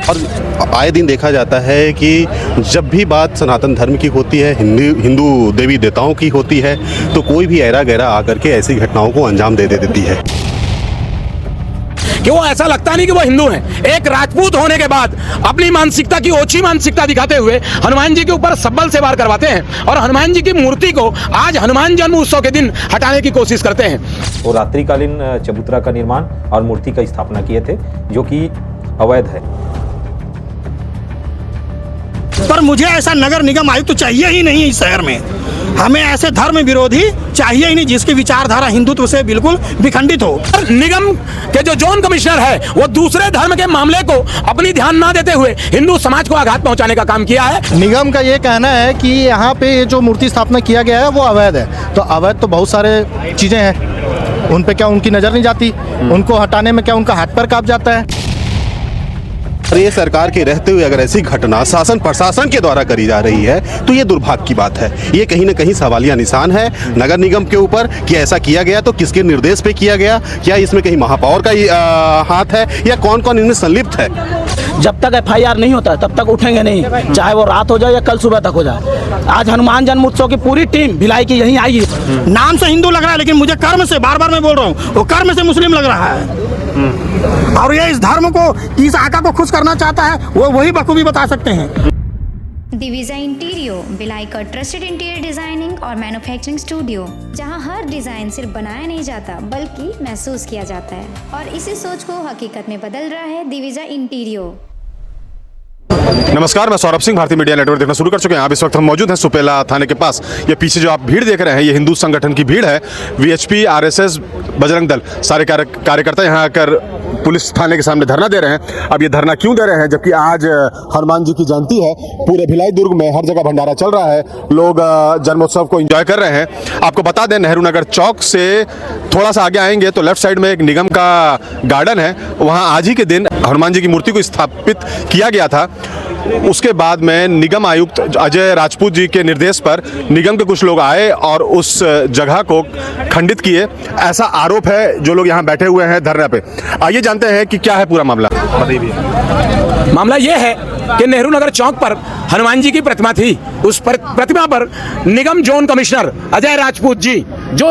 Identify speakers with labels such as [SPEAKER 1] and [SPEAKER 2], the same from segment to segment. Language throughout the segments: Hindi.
[SPEAKER 1] और आए दिन देखा जाता है कि जब भी बात सनातन धर्म की होती है, हिंदू देवी देवताओं की होती है, तो कोई भी ऐरा गैरा आकर के ऐसी घटनाओं को अंजाम दे देती है
[SPEAKER 2] कि वो ऐसा लगता नहीं कि वो हिंदू हैं। एक राजपूत होने के बाद अपनी मानसिकता की ओछी मानसिकता दिखाते हुए हनुमान जी के ऊपर सब्बल से वार करवाते हैं और हनुमान जी की मूर्ति को आज हनुमान जन्म उत्सव के दिन हटाने की कोशिश करते हैं।
[SPEAKER 3] वो रात्रिकालीन चबूतरा का निर्माण और मूर्ति का स्थापना किए थे, जो कि अवैध है।
[SPEAKER 4] पर मुझे ऐसा नगर निगम आयुक्त तो चाहिए ही नहीं इस शहर में। हमें ऐसे धर्म विरोधी चाहिए ही नहीं जिसकी विचारधारा हिंदुत्व से बिल्कुल विखंडित हो।
[SPEAKER 2] निगम के जो जोन कमिश्नर है वो दूसरे धर्म के मामले को अपनी ध्यान ना देते हुए हिंदू समाज को आघात पहुंचाने का काम किया है।
[SPEAKER 5] निगम का ये कहना है कि यहाँ पे जो मूर्ति स्थापना किया गया है वो अवैध है। तो अवैध तो बहुत सारे चीजें हैं, उन पे क्या उनकी नजर नहीं जाती? उनको हटाने में क्या उनका हाथ पर कांप जाता है?
[SPEAKER 1] और ये सरकार के रहते हुए अगर ऐसी घटना शासन प्रशासन के द्वारा करी जा रही है तो ये दुर्भाग्य की बात है। ये कहीं ना कहीं सवालिया निशान है नगर निगम के ऊपर कि ऐसा किया गया तो किसके निर्देश पे किया गया, क्या इसमें कहीं महापौर का हाथ है या कौन कौन इनमें संलिप्त है।
[SPEAKER 6] जब तक FIR नहीं होता तब तक उठेंगे नहीं, चाहे वो रात हो जाए या कल सुबह तक हो जाए। आज हनुमान जन्म उत्सव की पूरी टीम भिलाई की यहीं आई है।
[SPEAKER 4] नाम से हिंदू लग रहा है लेकिन मुझे कर्म से, बार बार मैं बोल रहा हूँ, वो कर्म से मुस्लिम लग रहा है। और ये इस धर्म को, इस आका को खुश करना चाहता है, वो वही बखूबी बता सकते हैं।
[SPEAKER 7] दिविजा इंटीरियो भिलाई का ट्रस्टेड इंटीरियर डिजाइनिंग और मैन्युफैक्चरिंग स्टूडियो, जहां हर डिजाइन सिर्फ बनाया नहीं जाता बल्कि महसूस किया जाता है और इसी सोच को हकीकत में बदल रहा है दिविजा इंटीरियो।
[SPEAKER 1] नमस्कार, मैं सौरभ सिंह, भारतीय मीडिया नेटवर्क देखना शुरू कर चुके हैं। आप इस वक्त हम मौजूद हैं सुपेला थाने के पास। ये पीछे जो आप भीड़ देख रहे हैं ये हिंदू संगठन की भीड़ है। VHP, RSS, बजरंग दल सारे कार्यकर्ता यहाँ आकर पुलिस थाने के सामने धरना दे रहे हैं। अब ये धरना क्यों दे रहे हैं जबकि आज हनुमान जी की जयंती है। पूरे भिलाई दुर्ग में हर जगह भंडारा चल रहा है, लोग जन्मोत्सव को एंजॉय कर रहे हैं। आपको बता दें, नेहरू नगर चौक से थोड़ा सा आगे आएंगे तो लेफ्ट साइड में एक निगम का गार्डन है। वहाँ आज ही के दिन हनुमान जी की मूर्ति को स्थापित किया गया था। उसके बाद में निगम आयुक्त अजय राजपूत जी के निर्देश पर निगम के कुछ लोग आए और उस जगह को खंडित किए, ऐसा आरोप है जो लोग यहाँ बैठे हुए हैं धरने पे। आइए जानते हैं कि क्या है पूरा मामला। बताइए।
[SPEAKER 2] मामला यह है कि नेहरू नगर चौक पर हनुमान जी की प्रतिमा थी। उस प्रतिमा पर निगम जोन कमिश्नर अजय राजपूत जी, जो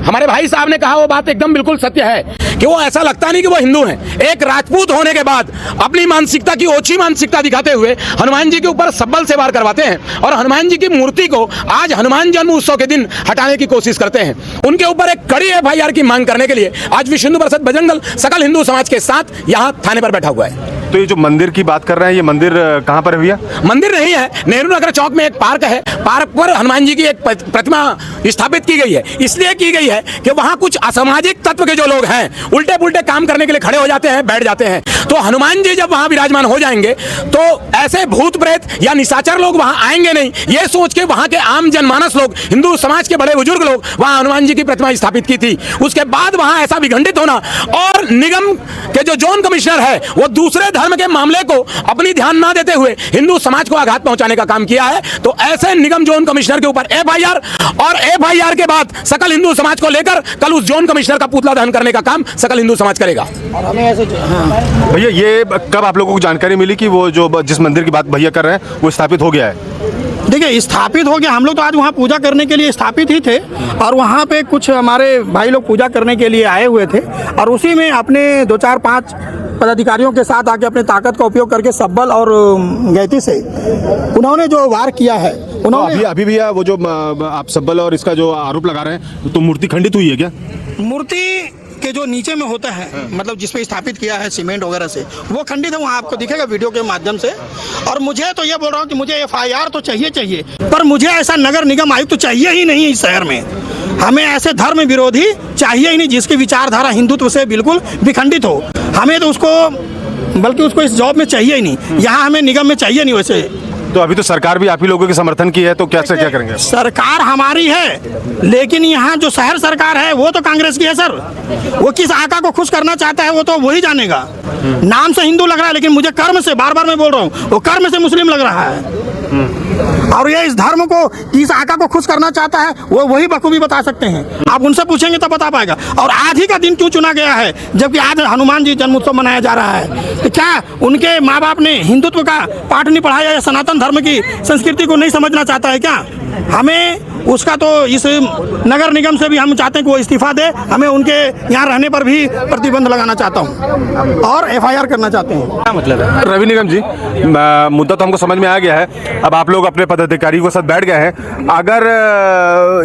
[SPEAKER 2] हमारे भाई साहब ने कहा वो बात एकदम बिल्कुल सत्य है कि वो ऐसा लगता नहीं कि वो हिंदू हैं। एक राजपूत होने के बाद अपनी मानसिकता की ओछी मानसिकता दिखाते हुए हनुमान जी के ऊपर सब्बल से वार करवाते हैं और हनुमान जी की मूर्ति को आज हनुमान जन्म उत्सव के दिन हटाने की कोशिश करते हैं। उनके ऊपर एक कड़ी FIR की मांग करने के लिए आज विश्व हिंदू परिषद बजरंग दल सकल हिंदू समाज के साथ यहाँ थाने पर बैठा हुआ है।
[SPEAKER 1] तो ये जो मंदिर की बात कर रहे हैं, ये मंदिर कहाँ पर है भैया?
[SPEAKER 2] मंदिर नहीं है, नेहरू नगर चौक में एक पार्क है। पार्क पर हनुमान जी की एक प्रतिमा स्थापित की गई है। इसलिए की गई है कि वहां कुछ असामाजिक तत्व के जो लोग हैं उल्टे पुल्टे काम करने के लिए खड़े हो जाते हैं, बैठ जाते हैं। तो हनुमान जी जब वहां विराजमान हो जाएंगे तो ऐसे भूत प्रेत या निशाचर लोग वहां आएंगे नहीं, ये सोच के वहां के आम जनमानस लोग, हिंदू समाज के बड़े बुजुर्ग लोग वहां हनुमान जी की प्रतिमा स्थापित की थी। उसके बाद वहां ऐसा विखंडित होना और निगम के जो जोन कमिश्नर है वो दूसरे धर्म के मामले को अपनी ध्यान ना देते हुए हिंदू समाज को आघात पहुंचाने का काम किया है। तो ऐसे निगम जोन कमिश्नर के ऊपर FIR और FIR के बाद सकल हिंदू समाज को लेकर कल उस जोन कमिश्नर का पुतला दहन करने का काम सकल हिंदू समाज करेगा।
[SPEAKER 6] और हमें ऐसे
[SPEAKER 1] भैया, ये कब आप लोगों को जानकारी मिली कि वो जो जिस मंदिर की बात भैया कर रहे हैं वो स्थापित हो गया है?
[SPEAKER 4] देखिए, स्थापित हो गया, हम लोग तो आज वहाँ पूजा करने के लिए स्थापित ही थे और वहाँ पे कुछ हमारे भाई लोग पूजा करने के लिए आए हुए थे और उसी में अपने 2-4-5 पदाधिकारियों के साथ आके अपने ताकत का उपयोग करके सब्बल और गैती से उन्होंने जो वार किया है। उन्होंने
[SPEAKER 1] अभी भैया वो जो आप सब्बल और इसका जो आरोप लगा रहे हैं, तो मूर्ति खंडित हुई है क्या?
[SPEAKER 4] मूर्ति के जो नीचे में होता है, मतलब जिसपे स्थापित किया है सीमेंट वगैरह से, वो खंडित है। वहाँ आपको दिखेगा वीडियो के माध्यम से। और मुझे तो ये बोल रहा हूँ कि मुझे FIR तो चाहिए, पर मुझे ऐसा नगर निगम आयुक्त तो चाहिए ही नहीं इस शहर में। हमें ऐसे धर्म विरोधी चाहिए ही नहीं जिसकी विचारधारा हिंदुत्व से बिल्कुल विखंडित हो। हमें तो उसको, बल्कि उसको इस जॉब में चाहिए ही नहीं, यहाँ हमें निगम में चाहिए नहीं। वैसे
[SPEAKER 1] तो अभी तो सरकार भी आप ही लोगों के समर्थन की है, तो कैसे क्या करेंगे?
[SPEAKER 4] सरकार हमारी है, लेकिन यहाँ जो शहर सरकार है वो तो कांग्रेस की है सर। वो किस आका को खुश करना चाहता है वो तो वही जानेगा। नाम से हिंदू लग रहा है, लेकिन मुझे कर्म से, बार बार मैं बोल रहा हूँ, वो कर्म से मुस्लिम लग रहा है। और ये इस धर्म को, इस आका को खुश करना चाहता है, वो वही बखूबी बता सकते हैं। आप उनसे पूछेंगे तो बता पाएगा। और आज ही का दिन क्यों चुना गया है, जबकि आज हनुमान जी जन्मोत्सव मनाया जा रहा है? तो क्या उनके माँ बाप ने हिंदुत्व का पाठ नहीं पढ़ाया, या सनातन धर्म की संस्कृति को नहीं समझना चाहता है क्या? हमें उसका तो इस नगर निगम से भी हम चाहते हैं कि वो इस्तीफा दे। हमें उनके यहाँ रहने पर भी प्रतिबंध लगाना चाहता हूँ और FIR करना चाहते हैं।
[SPEAKER 6] क्या मतलब है?
[SPEAKER 1] रवि निगम जी, मुद्दा तो हमको समझ में आ गया है। अब आप लोग अपने पदाधिकारियों के साथ बैठ गए हैं, अगर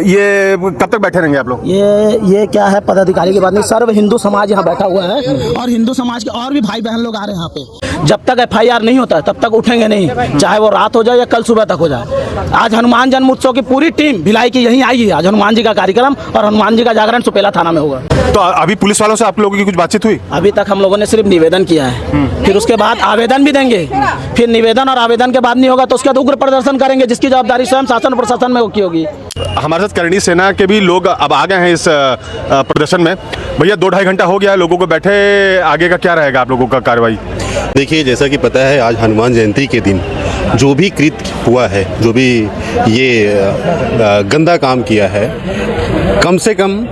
[SPEAKER 1] ये कब तक बैठे रहेंगे आप लोग?
[SPEAKER 6] ये क्या है, पदाधिकारी की बात नहीं, सर्व हिंदू समाज यहाँ बैठा हुआ है और हिंदू समाज के और भी भाई बहन लोग आ रहे हैं यहाँ पे। जब तक FIR नहीं होता है तब तक उठेंगे नहीं, चाहे वो रात हो जाए या कल सुबह तक हो जाए। आज हनुमान जन्मोत्सव की पूरी टीम भिलाई की यहीं आई है। आज हनुमान जी का कार्यक्रम और हनुमान जी का जागरण सुपेला थाना में होगा।
[SPEAKER 1] तो अभी पुलिस वालों से आप लोगों की कुछ बातचीत हुई?
[SPEAKER 6] अभी तक हम लोगों ने सिर्फ निवेदन किया है, फिर उसके बाद आवेदन भी देंगे। फिर निवेदन और आवेदन के बाद नहीं होगा तो उसके बाद उग्र प्रदर्शन करेंगे, जिसकी जवाबदारी स्वयं शासन प्रशासन में की होगी।
[SPEAKER 1] हमारे साथ करणी सेना के भी लोग अब आ गए हैं इस प्रदर्शन में। भैया 2-2.5 घंटा हो गया है लोगों को बैठे, आगे का क्या रहेगा आप लोगों का कार्रवाई?
[SPEAKER 8] देखिए, जैसा कि पता है आज हनुमान जयंती के दिन जो भी कृत्य हुआ है, जो भी ये गंदा काम किया है, कम से कम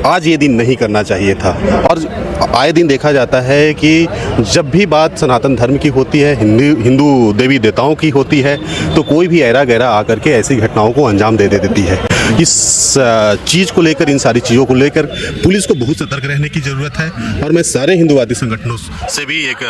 [SPEAKER 8] आज ये दिन नहीं करना चाहिए था। और आए दिन देखा जाता है कि जब भी बात सनातन धर्म की होती है, हिंदू देवी देवताओं की होती है, तो कोई भी ऐरा गैरा आकर के ऐसी घटनाओं को अंजाम दे देती है। इस चीज़ को लेकर, इन सारी चीज़ों को लेकर पुलिस को बहुत सतर्क रहने की ज़रूरत है। और मैं सारे हिंदुवादी संगठनों से भी एक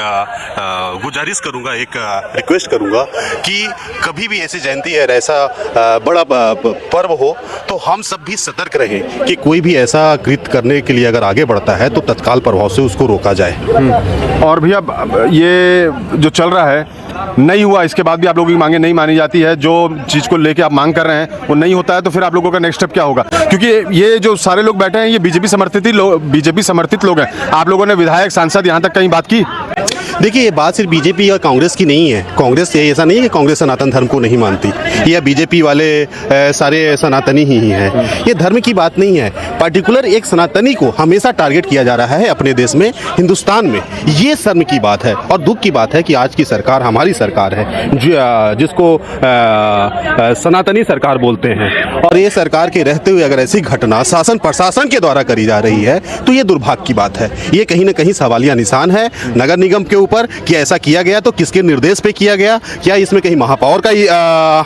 [SPEAKER 8] गुजारिश करूंगा, एक रिक्वेस्ट करूंगा कि कभी भी ऐसी जयंती है, ऐसा बड़ा पर्व हो, तो हम सब भी सतर्क रहें कि कोई भी ऐसा कृत्य करने के लिए अगर आगे बढ़ता है तो तत्काल प्रभाव से उसको रोका जाए।
[SPEAKER 1] और भैया ये जो चल रहा है नहीं हुआ, इसके बाद भी आप लोगों की मांगे नहीं मानी जाती है, जो चीज़ को लेके आप मांग कर रहे हैं वो नहीं होता है, तो फिर आप लोगों का नेक्स्ट स्टेप क्या होगा? क्योंकि ये जो सारे लोग बैठे हैं ये बीजेपी समर्थित लोग हैं। आप लोगों ने विधायक, सांसद यहाँ तक कहीं बात की?
[SPEAKER 8] देखिए, ये बात सिर्फ बीजेपी और कांग्रेस की नहीं है। कांग्रेस ये ऐसा नहीं है कि कांग्रेस सनातन धर्म को नहीं मानती, या बीजेपी वाले सारे सनातनी ही हैं। ये धर्म की बात नहीं है, पर्टिकुलर एक सनातनी को हमेशा टारगेट किया जा रहा है अपने देश में, हिंदुस्तान में। ये शर्म की बात है और दुख की बात है कि आज की सरकार हमारी सरकार है, जिसको सनातनी सरकार बोलते हैं। और ये सरकार के रहते हुए अगर ऐसी घटना शासन प्रशासन के द्वारा करी जा रही है तो ये दुर्भाग्य की बात है। ये कहीं ना कहीं सवालिया निशान है नगर निगम के ऊपर कि ऐसा किया गया तो किसके निर्देश पे किया गया, क्या इसमें कहीं महापौर का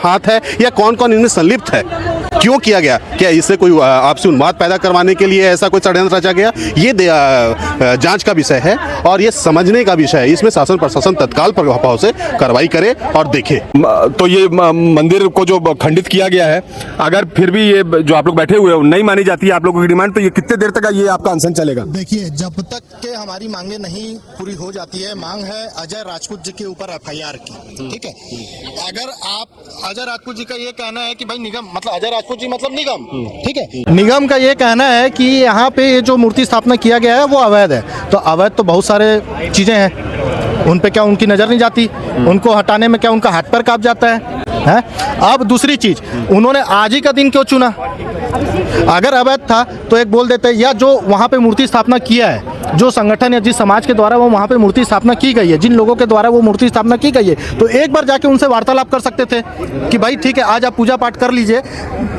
[SPEAKER 8] हाथ है, या कौन कौन इनमें संलिप्त है, क्यों किया गया, क्या इससे कोई आपसी उन्माद पैदा करवाने के लिए ऐसा कोई षड्यंत्र रचा गया? ये जांच का विषय है और ये समझने का विषय है। इसमें शासन प्रशासन तत्काल प्रभाव से कार्रवाई करे और देखे।
[SPEAKER 1] तो ये मंदिर को जो खंडित किया गया है, अगर फिर भी ये जो आप लोग बैठे हुए हो नहीं मानी जाती है आप लोगों की डिमांड, तो ये कितने देर तक ये आपका अनशन चलेगा?
[SPEAKER 5] देखिए, जब तक के हमारी मांगे नहीं पूरी हो जाती है, मांग है अजय राजपूत जी के ऊपर FIR की, ठीक है? अगर आप अजय राजपूत जी का ये कहना है कि भाई निगम, मतलब अजय राजपूत जी मतलब निगम, ठीक है, निगम का ये कहना है कि यहाँ पे ये जो मूर्ति स्थापना किया गया है वो अवैध है। तो अवैध तो बहुत सारे चीजें हैं, उन पे क्या उनकी नजर नहीं जाती? उनको हटाने में क्या उनका हाथ पर कांप जाता है? अब दूसरी चीज, उन्होंने आज ही का दिन क्यों चुना? अगर अवैध था तो एक बोल देते, या जो वहाँ पे मूर्ति स्थापना किया है, जो संगठन या जिस समाज के द्वारा वो वहाँ पे मूर्ति स्थापना की गई है, जिन लोगों के द्वारा वो मूर्ति स्थापना की गई है, तो एक बार जाके उनसे वार्तालाप कर सकते थे कि भाई ठीक है, आज आप पूजा पाठ कर लीजिए,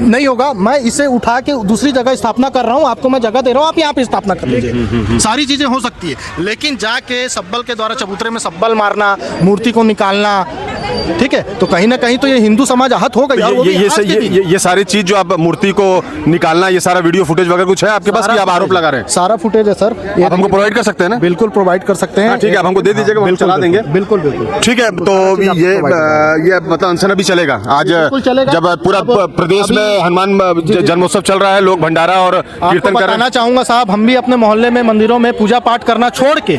[SPEAKER 5] नहीं होगा मैं इसे उठा के दूसरी जगह स्थापना कर रहा हूँ, आपको मैं जगह दे रहा हूँ, आप यहाँ पे स्थापना कर लीजिए। सारी चीजें हो सकती है, लेकिन जाके सब्बल के द्वारा चबूतरे में सब्बल मारना, मूर्ति को निकालना, ठीक है, तो कहीं ना कहीं तो ये हिंदू समाज आहत हो गई।
[SPEAKER 1] ये सारी चीज जो आप मूर्ति को निकालना, ये सारा वीडियो फुटेज वगैरह कुछ है आपके पास कि आप आरोप लगा रहे हैं?
[SPEAKER 5] सारा फुटेज है सर,
[SPEAKER 1] आप हमको प्रोवाइड कर सकते हैं ना?
[SPEAKER 5] बिल्कुल प्रोवाइड कर सकते हैं।
[SPEAKER 1] ठीक है, आप हमको दे दीजिएगा, हम चला देंगे।
[SPEAKER 5] बिल्कुल बिल्कुल
[SPEAKER 1] ठीक है। तो ये मतलब अनशन अभी चलेगा आज, जब पूरा प्रदेश में हनुमान जन्मोत्सव चल रहा है, लोग भंडारा और कीर्तन कर रहे हैं।
[SPEAKER 5] चाहूंगा साहब, हम भी अपने मोहल्ले में मंदिरों में पूजा पाठ करना छोड़ के,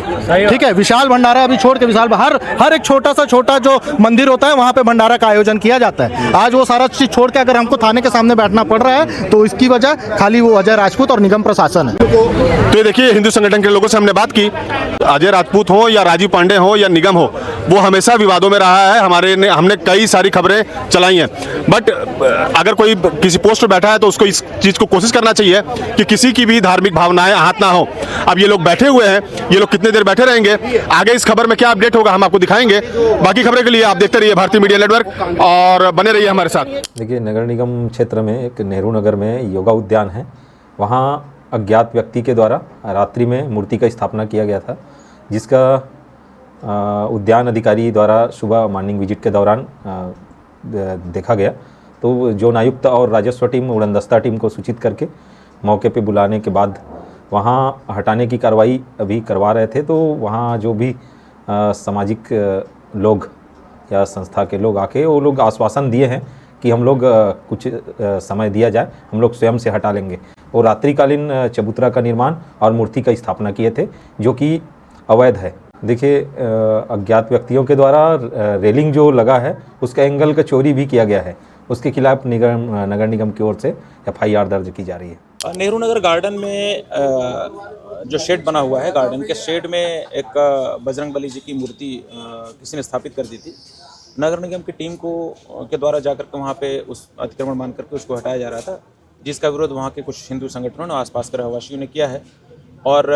[SPEAKER 5] ठीक है, विशाल भंडारा अभी छोड़ के, विशाल हर एक छोटा सा छोटा जो मंदिर होता है वहाँ पे भंडारा का आयोजन किया जाता है। आज वो सारा चीज छोड़ के अगर हमको थाने के सामने बैठना पड़ रहा है तो इसकी वजह खाली वो अजय राजपूत और निगम प्रशासन है।
[SPEAKER 1] तो ये देखिए, हिंदू संगठन के लोगों से हमने बात की, अजय राजपूत हो या राजीव पांडे हो या निगम हो, वो हमेशा विवादों में रहा है। हमने कई सारी खबरें चलाई हैं, बट अगर कोई किसी पोस्ट पर बैठा है तो उसको इस चीज़ को कोशिश करना चाहिए कि किसी की भी धार्मिक भावनाएं आहत ना हो। अब ये लोग बैठे हुए हैं, ये लोग कितने देर बैठे रहेंगे, आगे इस खबर में क्या अपडेट होगा हम आपको दिखाएंगे। बाकी खबरें के लिए आप देखते रहिए भारतीय मीडिया नेटवर्क और बने रहिए हमारे साथ।
[SPEAKER 3] देखिए, नगर निगम क्षेत्र में एक नेहरू नगर में योगा उद्यान है। वहाँ अज्ञात व्यक्ति के द्वारा रात्रि में मूर्ति का स्थापना किया गया था, जिसका उद्यान अधिकारी द्वारा सुबह मॉर्निंग विजिट के दौरान देखा गया। तो जोन आयुक्त और राजस्व टीम, उड़नदस्ता टीम को सूचित करके मौके पे बुलाने के बाद वहाँ हटाने की कार्रवाई अभी करवा रहे थे। तो वहाँ जो भी सामाजिक लोग या संस्था के लोग आके वो लोग आश्वासन दिए हैं कि हम लोग कुछ समय दिया जाए, हम लोग स्वयं से हटा लेंगे। और रात्रिकालीन चबूतरा का निर्माण और मूर्ति का स्थापना किए थे, जो कि अवैध है। देखिए, अज्ञात व्यक्तियों के द्वारा रेलिंग जो लगा है उसका एंगल का चोरी भी किया गया है। उसके खिलाफ नगर निगम की ओर से FIR दर्ज की जा रही है।
[SPEAKER 9] नेहरू नगर गार्डन में जो शेड बना हुआ है, गार्डन के शेड में एक बजरंग बली जी की मूर्ति किसी ने स्थापित कर दी थी। नगर निगम की टीम के द्वारा जाकर के वहाँ पे उस अतिक्रमण मान करके उसको हटाया जा रहा था, जिसका विरोध वहाँ के कुछ हिंदू संगठनों ने, आसपास के रहवासियों ने किया है। और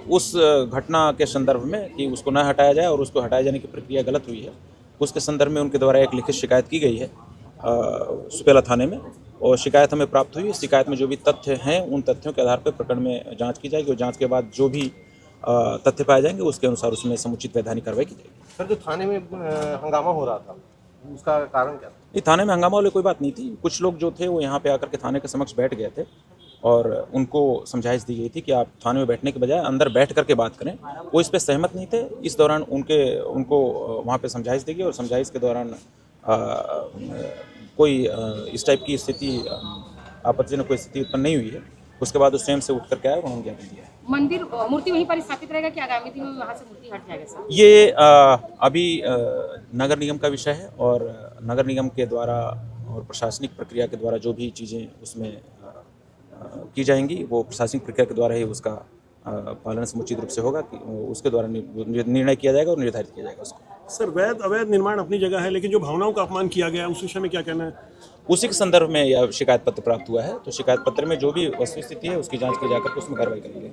[SPEAKER 9] उस घटना के संदर्भ में कि उसको न हटाया जाए और उसको हटाए जाने की प्रक्रिया गलत हुई है, उसके संदर्भ में उनके द्वारा एक लिखित शिकायत की गई है सुपेला थाने में। और शिकायत हमें प्राप्त हुई। शिकायत में जो भी तथ्य हैं उन तथ्यों के आधार पर प्रकरण में जांच की जाएगी और जांच के बाद जो भी तथ्य पाए जाएंगे उसके अनुसार उसमें समुचित वैधानिक कार्रवाई की जाएगी।
[SPEAKER 10] सर, जो थाने में हंगामा हो रहा था उसका कारण क्या था?
[SPEAKER 9] ये थाने में हंगामा वाली कोई बात नहीं थी। कुछ लोग जो थे वो यहाँ पे आकर के थाने के समक्ष बैठ गए थे और उनको समझाइश दी गई थी कि आप थाने में बैठने के बजाय अंदर बैठ करके बात करें। वो इस पर सहमत नहीं थे। इस दौरान उनको वहाँ पे समझाइश दी गई और समझाइश के दौरान कोई इस टाइप की स्थिति, आपत्तिजनक कोई स्थिति उत्पन्न नहीं हुई है। उसके बाद उस स्वयं से उठ करके आए, उन्होंने ज्ञापन दिया है।
[SPEAKER 11] मंदिर मूर्ति वहीं पर स्थापित रहेगा कि आगामी दिनों में वहाँ से मूर्ति हट जाएगा सर?
[SPEAKER 9] ये अभी नगर निगम का विषय है और नगर निगम के द्वारा और प्रशासनिक प्रक्रिया के द्वारा जो भी चीज़ें उसमें की जाएंगी वो प्रशासनिक प्रक्रिया के द्वारा ही उसका पालन समुचित रूप से होगा कि उसके द्वारा निर्णय किया जाएगा और निर्धारित किया जाएगा उसको।
[SPEAKER 10] सर, वैध अवैध निर्माण अपनी जगह है, लेकिन जो भावनाओं का अपमान किया गया उस विषय में क्या कहना है?
[SPEAKER 9] उसी के संदर्भ में यह शिकायत पत्र प्राप्त हुआ है। तो शिकायत पत्र में जो भी वस्तुस्थिति है उसकी जांच की जाकर उसमें कार्रवाई करेंगे।